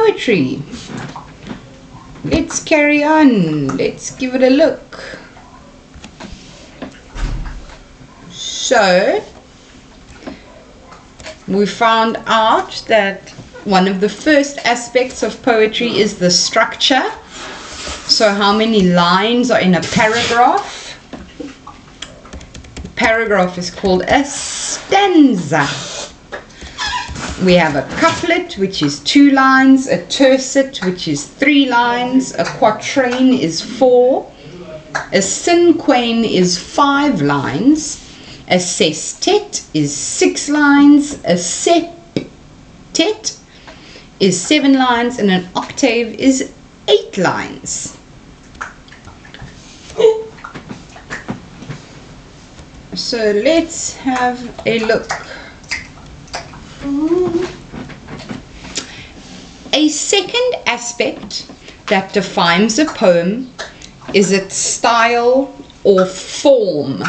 poetry. Let's carry on. Let's give it a look. So, we found out that one of the first aspects of poetry is the structure. So how many lines are in a paragraph? A paragraph is called a stanza. We have a couplet, which is 2 lines, a tercet, which is 3 lines, a quatrain is 4, a cinquain is 5 lines, a sestet is 6 lines, a septet is 7 lines, and an octave is 8 lines. So let's have a look. A second aspect that defines a poem is its style or form.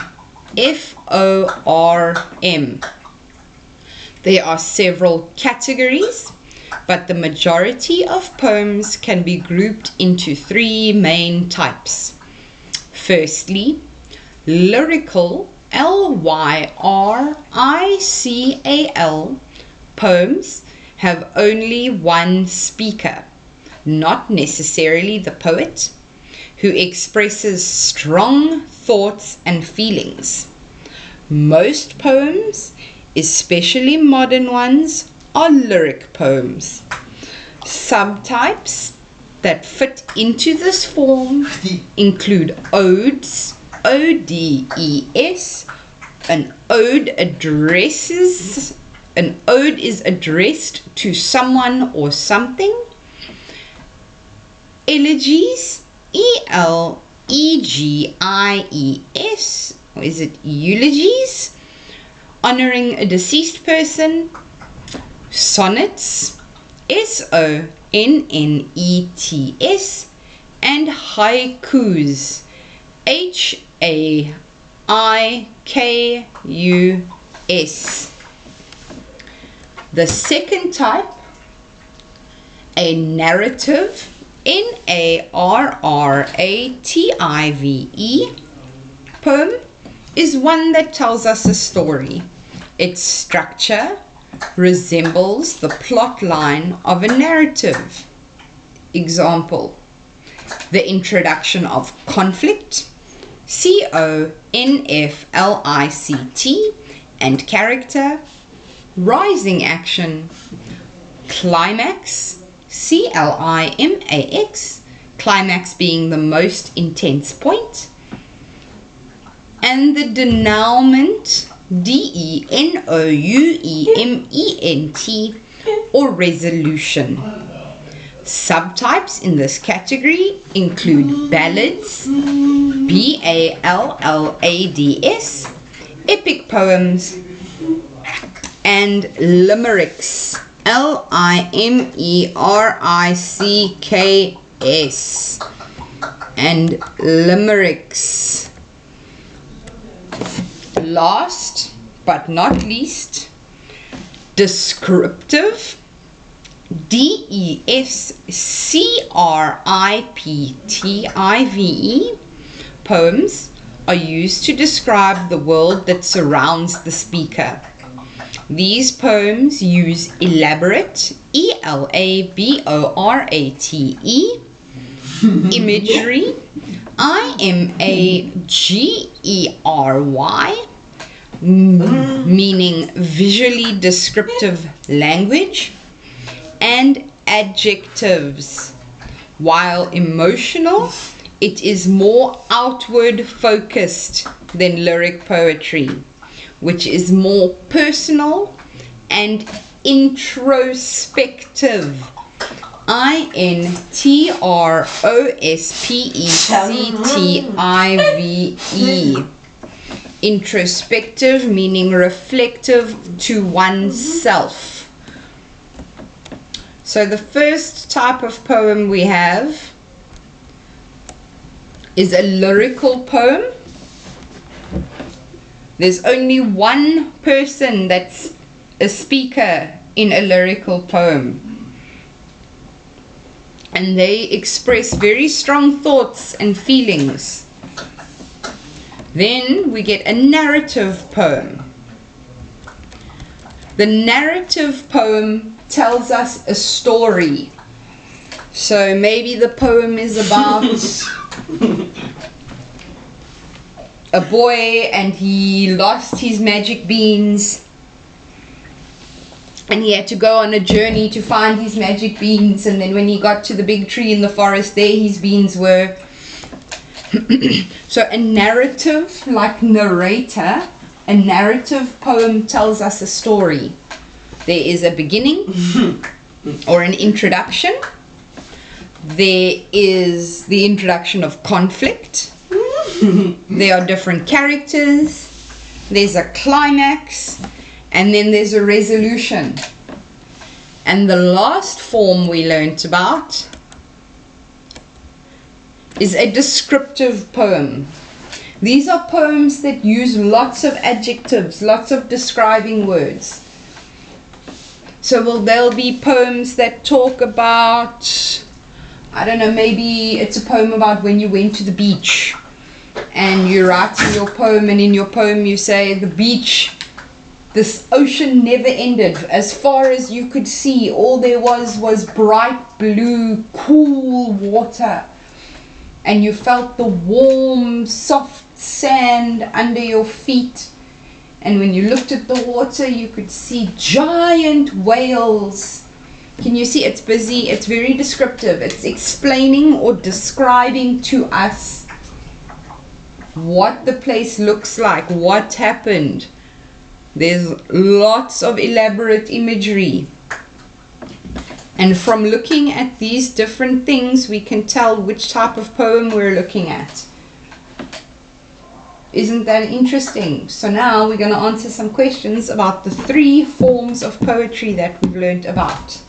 F-O-R-M. There are several categories, but the majority of poems can be grouped into 3 main types. Firstly, lyrical, L-Y-R-I-C-A-L, poems have only one speaker, not necessarily the poet, who expresses strong thoughts and feelings. Most poems, especially modern ones, are lyric poems. Subtypes that fit into this form include odes, O-D-E-S. An ode is addressed to someone or something. Elegies, E-L-E-G-I-E-S, or is it eulogies, honoring a deceased person. Sonnets, S-O-N-N-E-T-S, and haikus, H-A-I-K-U-S. The second type, a narrative, N-A-R-R-A-T-I-V-E, poem, is one that tells us a story. Its structure resembles the plot line of a narrative. Example, the introduction of conflict, C-O-N-F-L-I-C-T, and character, rising action, climax, C-L-I-M-A-X, climax being the most intense point, and the denouement, D-E-N-O-U-E-M-E-N-T, or resolution. Subtypes in this category include ballads, B-A-L-L-A-D-S, epic poems, and limericks, L-I-M-E-R-I-C-K-S, and limericks. Last but not least, descriptive, D-E-S-C-R-I-P-T-I-V-E, poems are used to describe the world that surrounds the speaker. These poems use elaborate, E-L-A-B-O-R-A-T-E, imagery, I-M-A-G-E-R-Y, meaning visually descriptive language, and adjectives. While emotional, it is more outward focused than lyric poetry, which is more personal and introspective. I-N-T-R-O-S-P-E-C-T-I-V-E. Introspective meaning reflective to oneself. So the first type of poem we have is a lyrical poem. There's only one person that's a speaker in a lyrical poem. and they express very strong thoughts and feelings. Then we get a narrative poem. The narrative poem tells us a story. So maybe the poem is about a boy and he lost his magic beans, and he had to go on a journey to find his magic beans, and then when he got to the big tree in the forest, there his beans were. So a narrative, like narrator, a narrative poem tells us a story. There is a beginning or an introduction. There is the introduction of conflict. There are different characters. There's a climax. And then there's a resolution. And the last form we learnt about is a descriptive poem. These are poems that use lots of adjectives, lots of describing words. So there'll be poems that talk about, I don't know, maybe it's a poem about when you went to the beach. And you write in your poem, and in your poem you say, the beach, this ocean never ended. As far as you could see, all there was bright blue, cool water. And you felt the warm, soft sand under your feet. And when you looked at the water, you could see giant whales. Can you see? It's busy. It's very descriptive. It's explaining or describing to us what the place looks like, what happened. There's lots of elaborate imagery. And from looking at these different things, we can tell which type of poem we're looking at. Isn't that interesting? So now we're going to answer some questions about the 3 forms of poetry that we've learned about.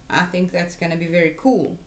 I think that's going to be very cool.